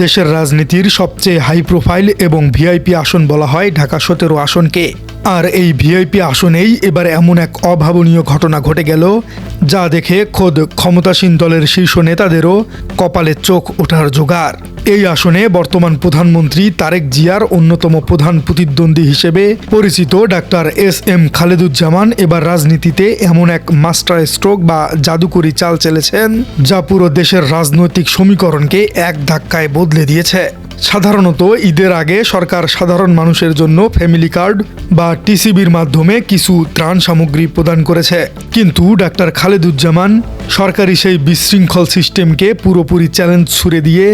দেশের রাজনীতির সবচেয়ে হাই প্রোফাইল এবং ভিআইপি আসন বলা হয় ঢাকা ১৭ আসনকে। আর এই ভিআইপি আসনেই এবার এমন এক অভাবনীয় ঘটনা ঘটে গেল, যা দেখে খোদ ক্ষমতাসীন দলের শীর্ষ নেতাদেরও কপালে চোখ ওঠার জোগাড়। এই আসনে বর্তমান প্রধানমন্ত্রী তারেক জিয়ার অন্যতম প্রধান প্রতিদ্বন্দ্বী হিসেবে পরিচিত ডাক্তার এস.এম. খালেদুজ্জামান এবার রাজনীতিতে এমন এক মাস্টার স্ট্রোক বা জাদুকরি চাল চেলেছেন, যা পুরো দেশের রাজনৈতিক সমীকরণকে এক ধাক্কায় বদলে দিয়েছে। সাধারণত ঈদের আগে সরকার সাধারণ মানুষের জন্য ফ্যামিলি কার্ড বা টিসিবির মাধ্যমে কিছু ত্রাণ সামগ্রী প্রদান করেছে, কিন্তু ডাক্তার খালেদুজ্জামান সরকারি সেই বিশৃঙ্খল সিস্টেমকে পুরোপুরি চ্যালেঞ্জ ছুড়ে দিয়ে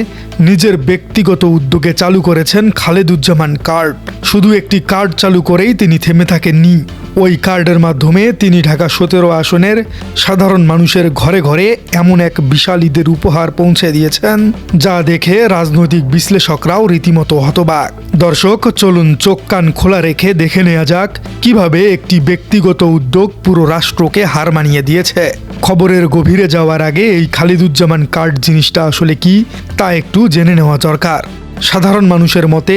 নিজের ব্যক্তিগত উদ্যোগে চালু করেছেন খালেদুজ্জামান কার্ড। শুধু একটি কার্ড চালু করেই তিনি থেমে থাকেননি। ওই কার্ডের মাধ্যমে তিনি ঢাকা ১৭ আসনের সাধারণ মানুষের ঘরে ঘরে এমন এক বিশাল ঈদের উপহার পৌঁছে দিয়েছেন, যা দেখে রাজনৈতিক বিশ্লেষকরাও রীতিমতো হতবাক। দর্শক, চলুন চোখ কান খোলা রেখে দেখে নেওয়া যাক কিভাবে একটি ব্যক্তিগত উদ্যোগ পুরো রাষ্ট্রকে হার মানিয়ে দিয়েছে। খবরের গভীরে যাওয়ার আগে এই খালেদুজ্জামান কার্ড জিনিসটা আসলে কি তা একটু জেনে নেওয়া দরকার। সাধারণ মানুষের মতে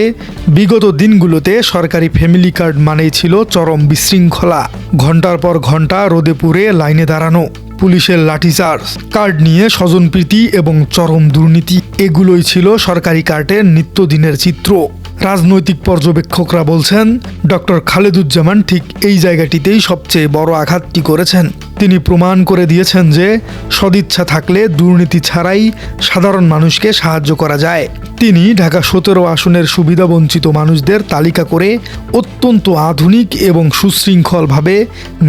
বিগত দিনগুলোতে সরকারি ফ্যামিলি কার্ড মানেই ছিল চরম বিশৃঙ্খলা, ঘন্টার পর ঘন্টা রোদে পুড়ে লাইনে দাঁড়ানো, পুলিশের লাঠিচার্জ, কার্ড নিয়ে স্বজনপ্রীতি এবং চরম দুর্নীতি, এগুলোই ছিল সরকারি কার্ডের নিত্যদিনের চিত্র। রাজনৈতিক পর্যবেক্ষকরা বলছেন ডক্টর খালেদুজ্জামান ঠিক এই জায়গাটিতেই সবচেয়ে বড় আঘাতটি করেছেন। তিনি প্রমাণ করে দিয়েছেন যে সদিচ্ছা থাকলে দুর্নীতি ছাড়াই সাধারণ মানুষকে সাহায্য করা যায়। তিনি ঢাকা ১৭ আসনের সুবিধাবঞ্চিত মানুষদের তালিকা করে অত্যন্ত আধুনিক এবং সুশৃঙ্খলভাবে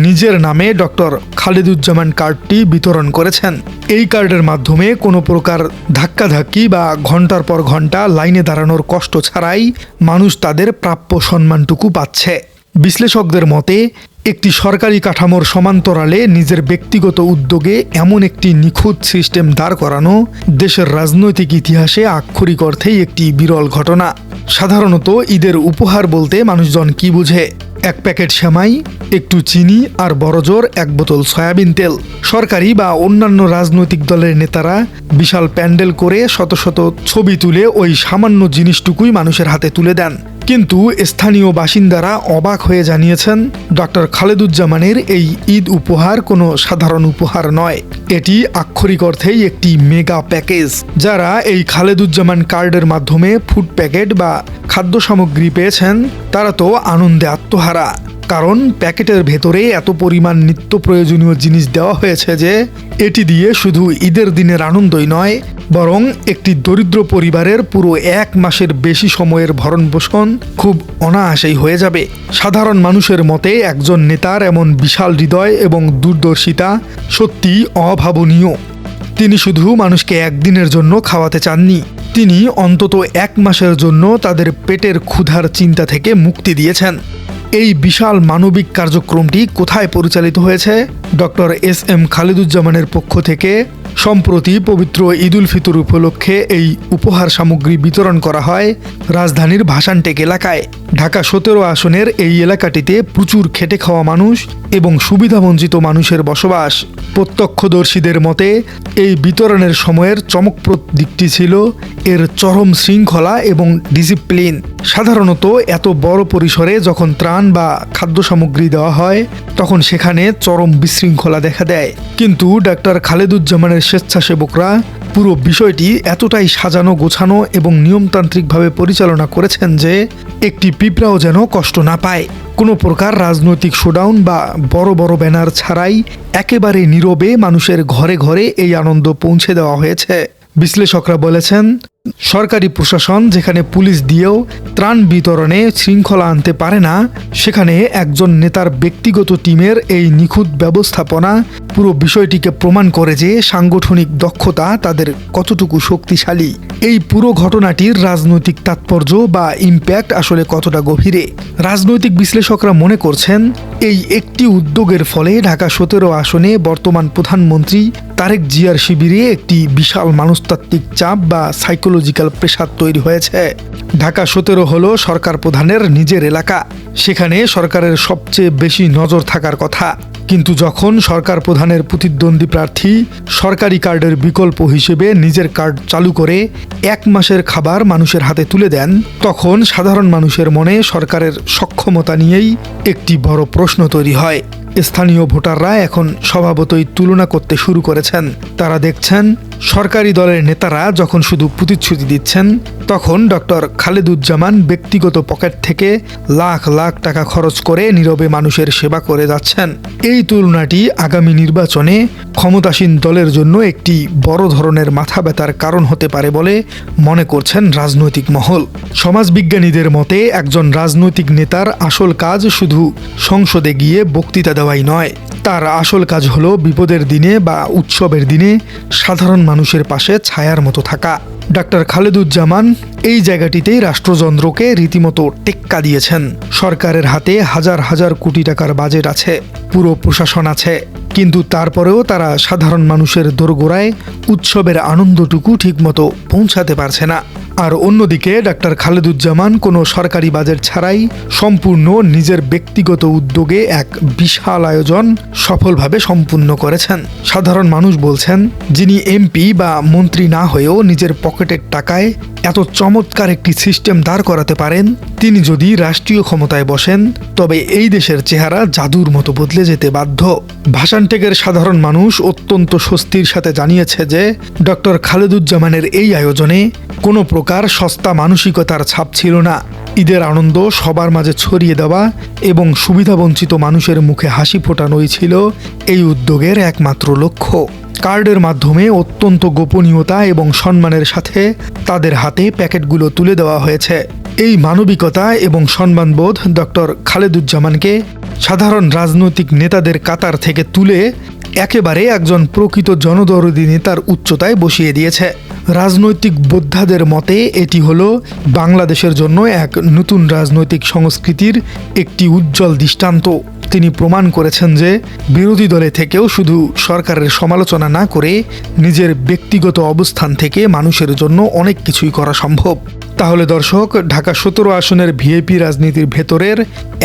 নিজের নামে ডক্টর খালেদুজ্জামান কার্ডটি বিতরণ করেছেন। এই কার্ডের মাধ্যমে কোনো প্রকার ধাক্কাধাক্কি বা ঘন্টার পর ঘন্টা লাইনে দাঁড়ানোর কষ্ট ছাড়াই মানুষ তাদের প্রাপ্য সম্মানটুকু পাচ্ছে। বিশ্লেষকদের মতে একটি সরকারি কাঠামোর সমান্তরালে নিজের ব্যক্তিগত উদ্যোগে এমন একটি নিখুঁত সিস্টেম দাঁড় করানো দেশের রাজনৈতিক ইতিহাসে আক্ষরিক অর্থেই একটি বিরল ঘটনা। সাধারণত ঈদের উপহার বলতে মানুষজন কি বুঝে? এক প্যাকেট সেমাই, একটু চিনি আর বড়জোর এক বোতল সয়াবিন তেল। সরকারি বা অন্যান্য রাজনৈতিক দলের নেতারা বিশাল প্যান্ডেল করে শত শত ছবি তুলে ওই সামান্য জিনিসটুকুই মানুষের হাতে তুলে দেন। কিন্তু স্থানীয় বাসিন্দারা অবাক হয়ে জানিয়েছেন ডক্টর খালেদুজ্জামানের এই ঈদ উপহার কোনো সাধারণ উপহার নয়, এটি আক্ষরিক অর্থেই একটি মেগা প্যাকেজ। যারা এই খালেদুজ্জামান কার্ডের মাধ্যমে ফুড প্যাকেট বা খাদ্য সামগ্রী পেয়েছেন তারা তো আনন্দে আত্মহারা, কারণ প্যাকেটের ভেতরে এত পরিমাণ নিত্য প্রয়োজনীয় জিনিস দেওয়া হয়েছে যে এটি দিয়ে শুধু ঈদের দিনের আনন্দই নয়, বরং একটি দরিদ্র পরিবারের পুরো এক মাসের বেশি সময়ের ভরণপোষণ খুব অনায়াসেই হয়ে যাবে। সাধারণ মানুষের মতে একজন নেতার এমন বিশাল হৃদয় এবং দূরদর্শিতা সত্যি অভাবনীয়। তিনি শুধু মানুষকে একদিনের জন্য খাওয়াতে চাননি, তিনি অন্তত এক মাসের জন্য তাদের পেটের ক্ষুধার চিন্তা থেকে মুক্তি দিয়েছেন। এই বিশাল মানবিক কার্যক্রমটি কোথায় পরিচালিত হয়েছে? Doctor SM. খালেদুজ্জামানের পক্ষ থেকে সম্প্রতি পবিত্র ঈদ উল ফিতর উপলক্ষে এই উপহার সামগ্রী বিতরণ করা হয় রাজধানীর ভাসানটেক এলাকায়। ঢাকা ১৭ আসনের এই এলাকাটিতে প্রচুর খেটে খাওয়া মানুষ এবং সুবিধাবঞ্চিত মানুষের বসবাস। প্রত্যক্ষদর্শীদের মতে এই বিতরণের সময়ের চমকপ্রদ দিকটি ছিল এর চরম শৃঙ্খলা এবং ডিসিপ্লিন। সাধারণত এত বড় পরিসরে যখন ত্রাণ বা খাদ্য সামগ্রী দেওয়া হয় তখন সেখানে চরম বিশৃঙ্খলা দেখা দেয়, কিন্তু ডাক্তার খালেদুজ্জামানের স্বেচ্ছাসেবকরা পুরো বিষয়টি এতটাই সাজানো গোছানো এবং নিয়মতান্ত্রিকভাবে পরিচালনা করেছেন যে একটি পিঁপড়াও যেন কষ্ট না পায়। কোনো প্রকার রাজনৈতিক শোডাউন বা বড় বড় ব্যানার ছাড়াই একেবারে নীরবে মানুষের ঘরে ঘরে এই আনন্দ পৌঁছে দেওয়া হয়েছে। বিশ্লেষকরা বলেছেন সরকারি প্রশাসন যেখানে পুলিশ দিয়েও ত্রাণ বিতরণে শৃঙ্খলা আনতে পারে না, সেখানে একজন নেতার ব্যক্তিগত টিমের এই নিখুঁত ব্যবস্থাপনা পুরো বিষয়টিকে প্রমাণ করে যে সাংগঠনিক দক্ষতা তাদের কতটুকু শক্তিশালী। এই পুরো ঘটনাটির রাজনৈতিক তাৎপর্য বা ইম্প্যাক্ট আসলে কতটা গভীরে? রাজনৈতিক বিশ্লেষকরা মনে করছেন এই একটি উদ্যোগের ফলে ঢাকা ১৭ আসনে বর্তমান প্রধানমন্ত্রী তারেক জিয়ার শিবিরে একটি বিশাল মনস্তাত্ত্বিক চাপ বা সাইকোলজিক্যাল প্রেসার তৈরি হয়েছে। ঢাকা ১৭ হলো সরকার প্রধানের নিজের এলাকা, সেখানে সরকারের সবচেয়ে বেশি নজর থাকার কথা। কিন্তু যখন সরকার প্রধানের প্রতিদ্বন্দ্বী প্রার্থী সরকারি কার্ডের বিকল্প হিসেবে নিজের কার্ড চালু করে 1 মাসের খাবার মানুষের হাতে তুলে দেন, তখন সাধারণ মানুষের মনে সরকারের সক্ষমতা নিয়েই একটি বড় প্রশ্ন তৈরি হয়। স্থানীয় ভোটাররা এখন স্বভাবতই তুলনা করতে শুরু করেছেন। তারা দেখছেন সরকারি দলের নেতারা যখন শুধু প্রতিশ্রুতি দিচ্ছেন, তখন ডক্টর খালেদুজ্জামান ব্যক্তিগত পকেট থেকে লাখ লাখ টাকা খরচ করে নীরবে মানুষের সেবা করে যাচ্ছেন। এই তুলনাটি আগামী নির্বাচনে ক্ষমতাসীন দলের জন্য একটি বড় ধরনের মাথা ব্যথার কারণ হতে পারে বলে মনে করছেন রাজনৈতিক মহল। সমাজবিজ্ঞানীদের মতে একজন রাজনৈতিক নেতার আসল কাজ শুধু সংসদে গিয়ে বক্তৃতা দেওয়াই নয়, তার আসল কাজ হলো বিপদের দিনে বা উৎসবের দিনে সাধারণ মানুষের পাশে ছায়ার মতো থাকা। ডক্টর খালেদুজ্জামান এই জায়গাটিতেই রাষ্ট্রযন্ত্রকে রীতিমতো টেক্কা দিয়েছেন। সরকারের হাতে হাজার হাজার কোটি টাকার বাজেট আছে, পুরো প্রশাসন আছে, কিন্তু তারপরেও তারা সাধারণ মানুষের দোরগোড়ায় উৎসবের আনন্দটুকু ঠিকমতো পৌঁছাতে পারছে না। আর অন্যদিকে ডক্টর খালেদুজ্জামান কোনো সরকারি বাজেট ছাড়াই সম্পূর্ণ নিজের ব্যক্তিগত উদ্যোগে এক বিশাল আয়োজন সফলভাবে সম্পূর্ণ করেছেন। সাধারণ মানুষ বলছেন, যিনি এমপি বা মন্ত্রী না হয়েও নিজের পকেটের টাকায় এত চমৎকার একটি সিস্টেম দাঁড় করাতে পারেন, তিনি যদি রাষ্ট্রীয় ক্ষমতায় বসেন তবে এই দেশের চেহারা জাদুর মতো বদলে যেতে বাধ্য। ভাষানটেকের সাধারণ মানুষ অত্যন্ত স্বস্তির সাথে জানিয়েছে যে ডক্টর খালেদুজ্জামানের এই আয়োজনে কোনো প্রকার সস্তা মানসিকতার ছাপ ছিল না। ঈদের আনন্দ সবার মাঝে ছড়িয়ে দেওয়া এবং সুবিধাবঞ্চিত মানুষের মুখে হাসি ফোটানোই ছিল এই উদ্যোগের একমাত্র লক্ষ্য। কার্ডের মাধ্যমে অত্যন্ত গোপনীয়তা এবং সম্মানের সাথে তাদের হাতে প্যাকেটগুলো তুলে দেওয়া হয়েছে। এই মানবিকতা এবং সম্মানবোধ ডক্টর খালেদুজ্জামানকে সাধারণ রাজনৈতিক নেতাদের কাতার থেকে তুলে একেবারে একজন প্রকৃত জনদরদী নেতার উচ্চতায় বসিয়ে দিয়েছে। রাজনৈতিক বোদ্ধাদের মতে এটি হলো বাংলাদেশের জন্য এক নতুন রাজনৈতিক সংস্কৃতির একটি উজ্জ্বল দৃষ্টান্ত। তিনি প্রমাণ করেছেন যে বিরোধী দলে থেকেও শুধু সরকারের সমালোচনা না করে নিজের ব্যক্তিগত অবস্থান থেকে মানুষের জন্য অনেক কিছুই করা সম্ভব। তাহলে দর্শক, ঢাকা 17 আসনের ভিআইপি রাজনীতির ভেতরের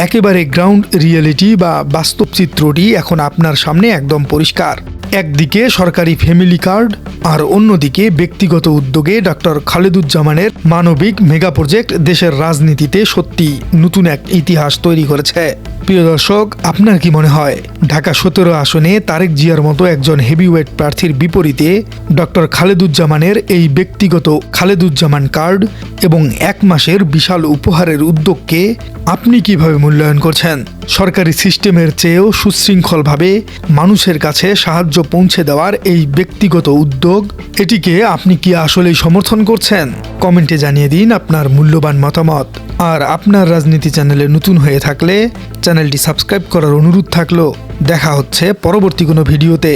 একেবারে গ্রাউন্ড রিয়েলিটি বা বাস্তব চিত্রটি এখন আপনার সামনে একদম পরিষ্কার। একদিকে সরকারি ফ্যামিলি কার্ড আর অন্যদিকে ব্যক্তিগত উদ্যোগে ডক্টর খালেদুজ্জামানের মানবিক মেগা প্রজেক্ট দেশের রাজনীতিতে সত্যি নতুন এক ইতিহাস তৈরি করেছে। প্রিয় দর্শক, আপনার কি মনে হয় ঢাকা 17 আসনে তারেক জিয়ার মতো একজন হেভিওয়েট প্রার্থীর বিপরীতে ডক্টর খালেদুজ্জামানের এই ব্যক্তিগত খালেদুজ্জামান কার্ড এবং 1 মাসের বিশাল উপহারের উদ্যোগকে আপনি কিভাবে মূল্যায়ন করছেন? সরকারি সিস্টেমের চেয়েও সুশৃঙ্খলভাবে মানুষের কাছে সাহায্য পৌঁছে দেওয়ার এই ব্যক্তিগত উদ্যোগ, এটিকে আপনি কি আসলেই সমর্থন করছেন? কমেন্টে জানিয়ে দিন আপনার মূল্যবান মতামত। আর আপনার রাজনীতি চ্যানেলে নতুন হয়ে থাকলে চ্যানেলটি সাবস্ক্রাইব করার অনুরোধ থাকলো। দেখা হচ্ছে পরবর্তী কোনো ভিডিওতে।